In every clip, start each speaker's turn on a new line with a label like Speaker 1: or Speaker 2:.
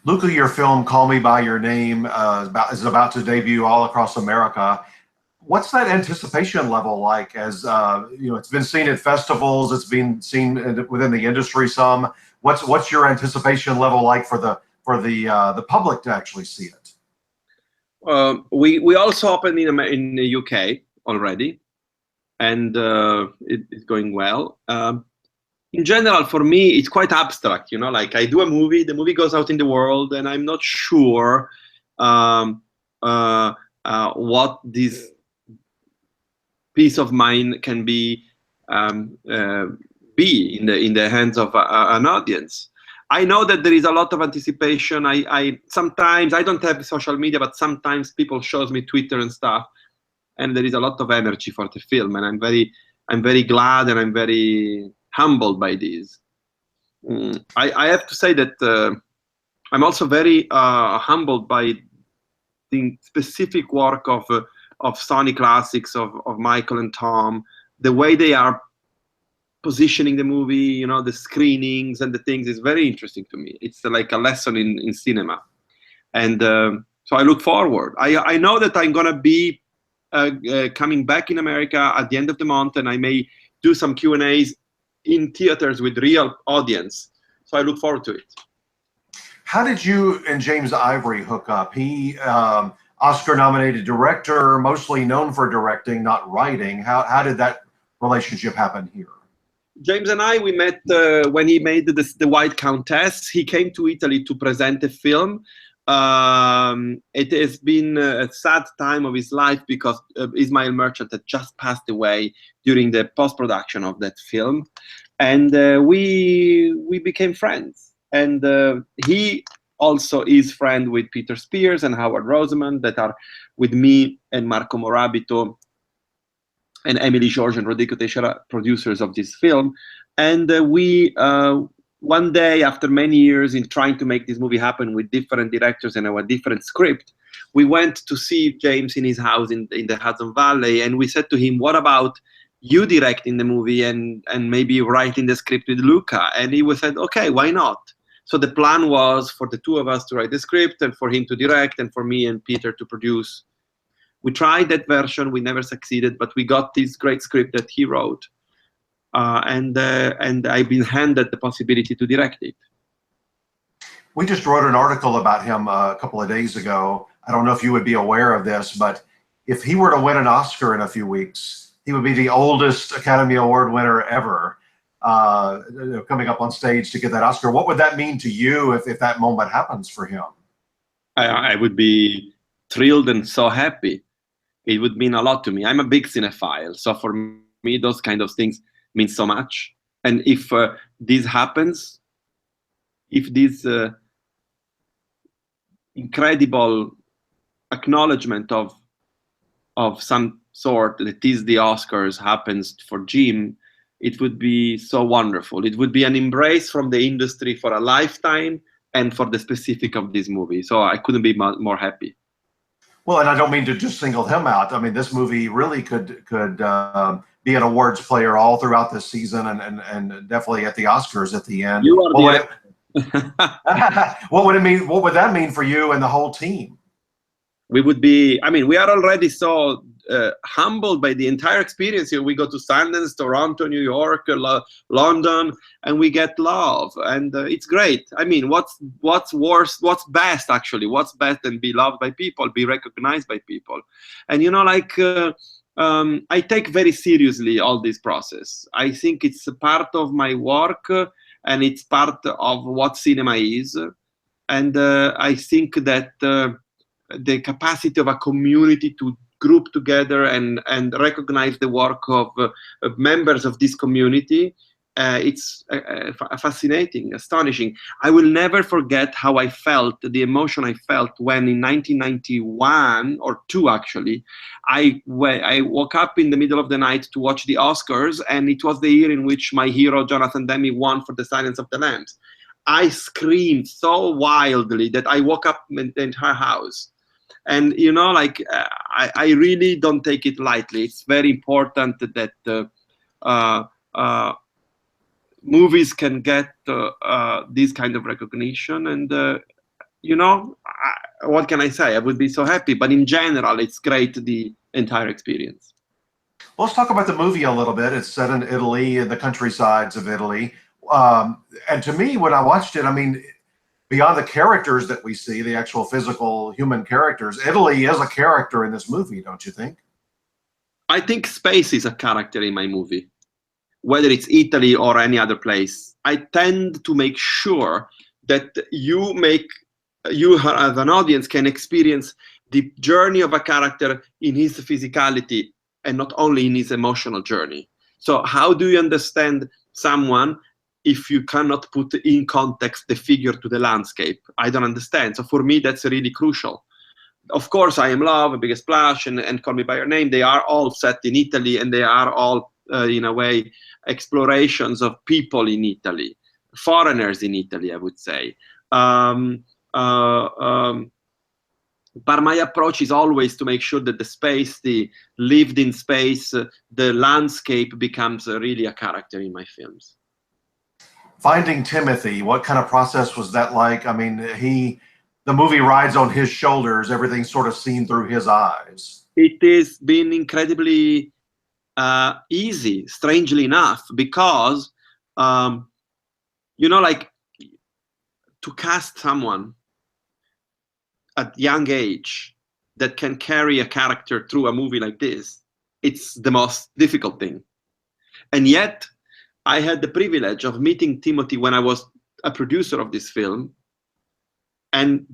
Speaker 1: Luca, your film "Call Me by Your Name" is about to debut all across America. What's that anticipation level like? As it's been seen at festivals, it's been seen within the industry some. What's your anticipation level like for the public to actually see it?
Speaker 2: We also opened in the UK already, and it's going well. In general, for me, it's quite abstract. Like I do a movie, the movie goes out in the world, and I'm not sure what this peace of mind can be in the hands of an audience. I know that there is a lot of anticipation. Sometimes I don't have social media, but sometimes people shows me Twitter and stuff, and there is a lot of energy for the film, and I'm very glad, and I'm very humbled by this. I have to say that I'm also very humbled by the specific work of Sony Classics, of Michael and Tom, the way they are positioning the movie, the screenings and the things is very interesting to me. It's like a lesson in cinema. And so I look forward. I know that I'm going to be coming back in America at the end of the month, and I may do some Q&As in theaters with real audience. So I look forward to it.
Speaker 1: How did you and James Ivory hook up? He Oscar-nominated director, mostly known for directing, not writing. How did that relationship happen here?
Speaker 2: James and I, we met when he made the White Countess. He came to Italy to present a film. It has been a sad time of his life because Ismail Merchant had just passed away during the post-production of that film. And we became friends. And he also is friend with Peter Spears and Howard Rosamund, that are with me and Marco Morabito and Emily George and Rodrigo Teixeira, producers of this film. And we, one day, after many years in trying to make this movie happen with different directors and a different script, we went to see James in his house in the Hudson Valley, and we said to him, what about you directing the movie and maybe writing the script with Luca? And he said, okay, why not? So the plan was for the two of us to write the script and for him to direct and for me and Peter to produce. We tried that version, we never succeeded, but we got this great script that he wrote. And I've been handed the possibility to direct it.
Speaker 1: We just wrote an article about him a couple of days ago. I don't know if you would be aware of this, but if he were to win an Oscar in a few weeks, he would be the oldest Academy Award winner ever, coming up on stage to get that Oscar. What would that mean to you if that moment happens for him?
Speaker 2: I would be thrilled and so happy. It would mean a lot to me. I'm a big cinephile, so for me, those kind of things mean so much. And if this happens, if this incredible acknowledgement of some sort that is the Oscars happens for Jim, it would be so wonderful. It would be an embrace from the industry for a lifetime and for the specific of this movie. So I couldn't be more happy.
Speaker 1: Well, and I don't mean to just single him out. I mean, this movie really could be an awards player all throughout this season, and definitely at the Oscars at the end. What would it mean? What would that mean for you and the whole team?
Speaker 2: We would be. I mean, we are already so humbled by the entire experience here. We go to Sundance, Toronto, New York, London, and we get love, and it's great. I mean, what's worse? What's best actually? What's best than be loved by people, be recognized by people? And I take very seriously all this process. I think it's a part of my work, and it's part of what cinema is. And I think that the capacity of a community to group together and recognize the work of members of this community, it's fascinating, astonishing. I will never forget how I felt, the emotion I felt when in 1991 or 2 actually, I woke up in the middle of the night to watch the Oscars, and it was the year in which my hero Jonathan Demme won for The Silence of the Lambs. I screamed so wildly that I woke up in the entire house. And I really don't take it lightly. It's very important that movies can get this kind of recognition, and you know, what can I say? I would be so happy. But in general, it's great, the entire experience.
Speaker 1: Well, let's talk about the movie a little bit. It's set in Italy, in the countrysides of Italy. And to me, when I watched it, I mean, beyond the characters that we see, the actual physical human characters, Italy is a character in this movie, don't you think?
Speaker 2: I think space is a character in my movie, whether it's Italy or any other place. I tend to make sure that you as an audience can experience the journey of a character in his physicality and not only in his emotional journey. So how do you understand someone if you cannot put in context the figure to the landscape? I don't understand. So for me, that's really crucial. Of course, I Am Love, A Big Splash, and Call Me By Your Name, they are all set in Italy, and they are all, in a way, explorations of people in Italy, foreigners in Italy, I would say. But my approach is always to make sure that the space, the lived in space, the landscape becomes really a character in my films.
Speaker 1: Finding Timothy, what kind of process was that like? I mean, the movie rides on his shoulders, everything's sort of seen through his eyes.
Speaker 2: It has been incredibly easy, strangely enough, because, you know, like, to cast someone at young age that can carry a character through a movie like this, it's the most difficult thing. And yet, I had the privilege of meeting Timothee when I was a producer of this film, and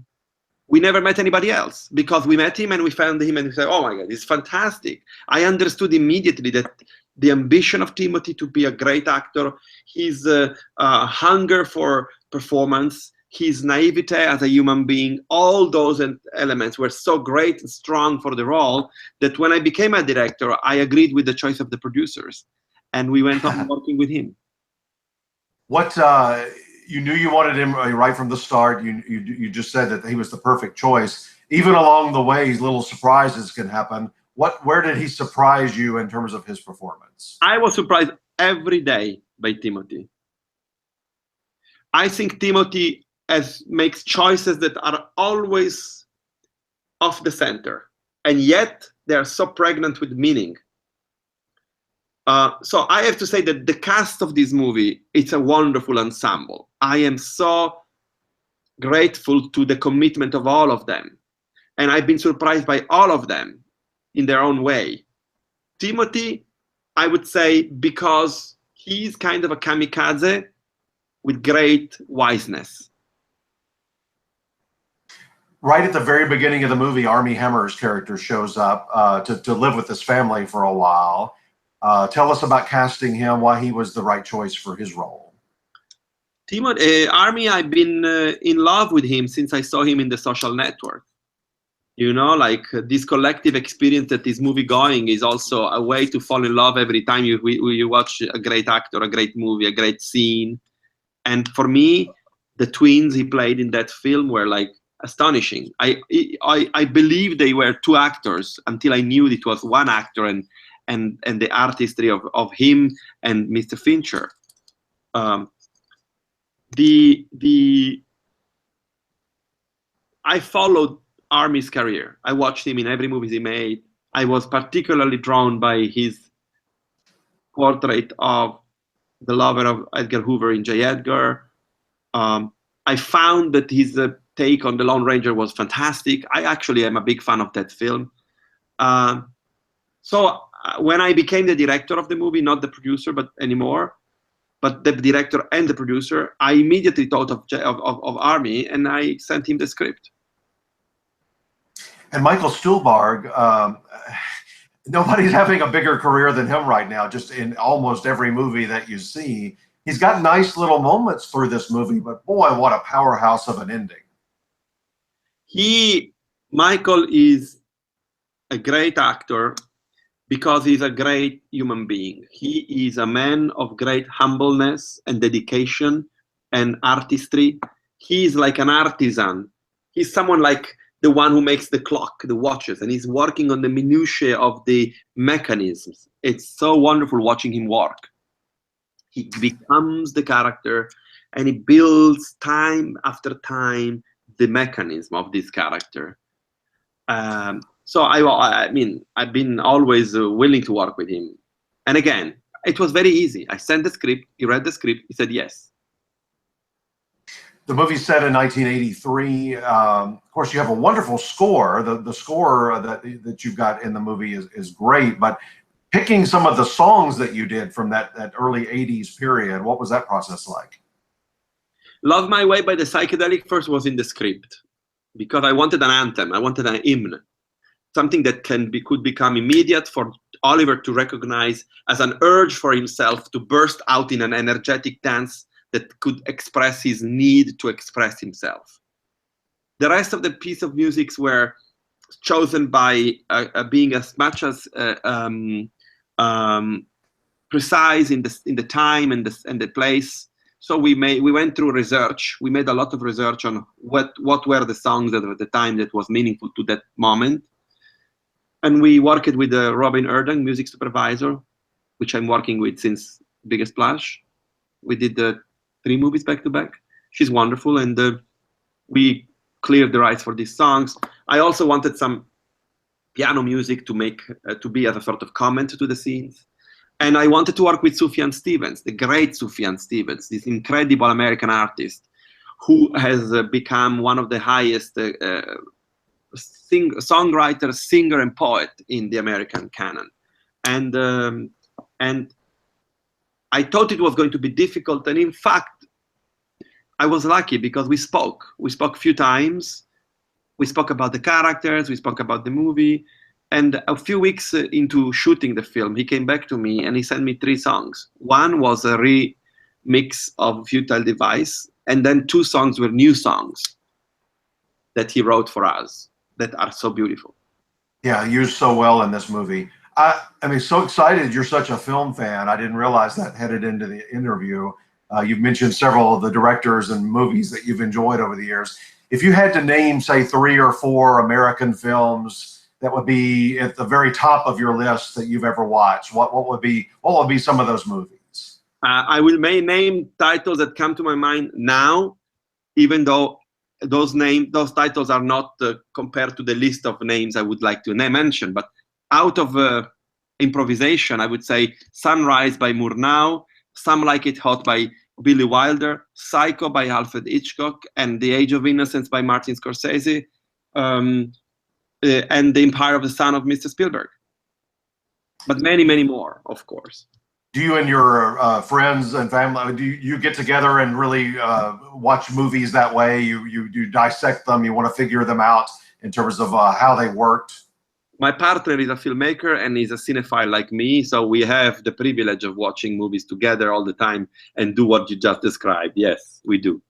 Speaker 2: we never met anybody else, because we met him and we found him and we said, oh my God, it's fantastic. I understood immediately that the ambition of Timothee to be a great actor, his hunger for performance, his naivete as a human being, all those elements were so great and strong for the role that when I became a director, I agreed with the choice of the producers, and we went on working with him.
Speaker 1: What you knew you wanted him right from the start. You just said that he was the perfect choice. Even along the way, little surprises can happen. Where did he surprise you in terms of his performance?
Speaker 2: I was surprised every day by Timothee. I think Timothee makes choices that are always off the center, and yet they are so pregnant with meaning. So I have to say that the cast of this movie, it's a wonderful ensemble. I am so grateful to the commitment of all of them. And I've been surprised by all of them in their own way. Timothee, I would say, because he's kind of a kamikaze with great wiseness.
Speaker 1: Right at the very beginning of the movie, Armie Hammer's character shows up to live with his family for a while. Tell us about casting him, why he was the right choice for his role.
Speaker 2: Armie, I've been in love with him since I saw him in The Social Network. You know, like this collective experience that is movie going is also a way to fall in love every time you watch a great actor, a great movie, a great scene. And for me, the twins he played in that film were like astonishing. I believe they were two actors until I knew it was one actor, and the artistry of him and Mr. Fincher. I followed Armie's career. I watched him in every movie he made. I was particularly drawn by his portrait of the lover of Edgar Hoover in J. Edgar. I found that his take on The Lone Ranger was fantastic. I actually am a big fan of that film. So when I became the director of the movie, not the producer, but the director and the producer, I immediately thought of Armie, and I sent him the script.
Speaker 1: And Michael Stuhlbarg, nobody's having a bigger career than him right now, just in almost every movie that you see. He's got nice little moments through this movie, but boy, what a powerhouse of an ending.
Speaker 2: Michael is a great actor because he's a great human being. He is a man of great humbleness and dedication and artistry. He is like an artisan. He's someone like the one who makes the clock, the watches, and he's working on the minutiae of the mechanisms. It's so wonderful watching him work. He becomes the character, and he builds time after time the mechanism of this character. So I mean, I've been always willing to work with him. And again, it was very easy. I sent the script, he read the script, he said yes.
Speaker 1: The movie's set in 1983. Of course, you have a wonderful score. The score that you've got in the movie is great, but picking some of the songs that you did from that early 80s period, what was that process like?
Speaker 2: Love My Way by the Psychedelic Furs was in the script because I wanted an anthem, I wanted an hymn, something that could become immediate for Oliver to recognize as an urge for himself to burst out in an energetic dance that could express his need to express himself. The rest of the piece of music were chosen by being as much as precise in the time and the place. So we went through research. We made a lot of research on what were the songs that at the time that was meaningful to that moment. And we worked with Robin Erdang, music supervisor, which I'm working with since Biggest Splash. We did 3 movies back to back. She's wonderful, and we cleared the rights for these songs. I also wanted some piano music to make to be as a sort of comment to the scenes. And I wanted to work with Sufjan Stevens, the great Sufjan Stevens, this incredible American artist who has become one of the highest songwriter, singer, and poet in the American canon. And I thought it was going to be difficult, and in fact, I was lucky because we spoke a few times. We spoke about the characters, we spoke about the movie, and a few weeks into shooting the film, he came back to me and he sent me 3 songs. One was a remix of Futile Device, and then 2 songs were new songs that he wrote for us that are so beautiful.
Speaker 1: Yeah, used so well in this movie. I mean, so excited you're such a film fan. I didn't realize that headed into the interview. You've mentioned several of the directors and movies that you've enjoyed over the years. If you had to name, say, 3 or 4 American films that would be at the very top of your list that you've ever watched, what would be some of those movies?
Speaker 2: I will name titles that come to my mind now, even though those titles are not compared to the list of names I would like to mention. But out of improvisation, I would say Sunrise by Murnau, Some Like It Hot by Billy Wilder, Psycho by Alfred Hitchcock, and The Age of Innocence by Martin Scorsese, and The Empire of the Sun of Mr. Spielberg. But many, many more, of course.
Speaker 1: Do you and your friends and family, do you get together and really watch movies that way? You dissect them, you want to figure them out in terms of how they worked?
Speaker 2: My partner is a filmmaker and he's a cinephile like me, so we have the privilege of watching movies together all the time and do what you just described. Yes, we do.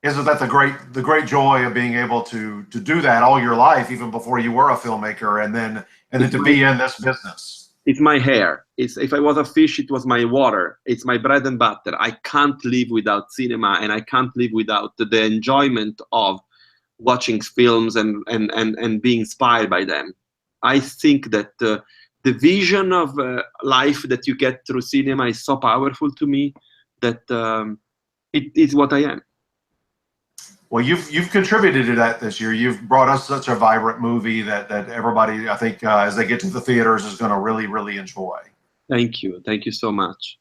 Speaker 1: Isn't that the great joy of being able to do that all your life, even before you were a filmmaker, and then to be in this business?
Speaker 2: It's my hair. If I was a fish, it was my water. It's my bread and butter. I can't live without cinema, and I can't live without the enjoyment of watching films and being inspired by them. I think that the vision of life that you get through cinema is so powerful to me that it is what I am.
Speaker 1: Well, you've contributed to that this year. You've brought us such a vibrant movie that everybody, I think, as they get to the theaters, is going to really, really enjoy.
Speaker 2: Thank you. Thank you so much.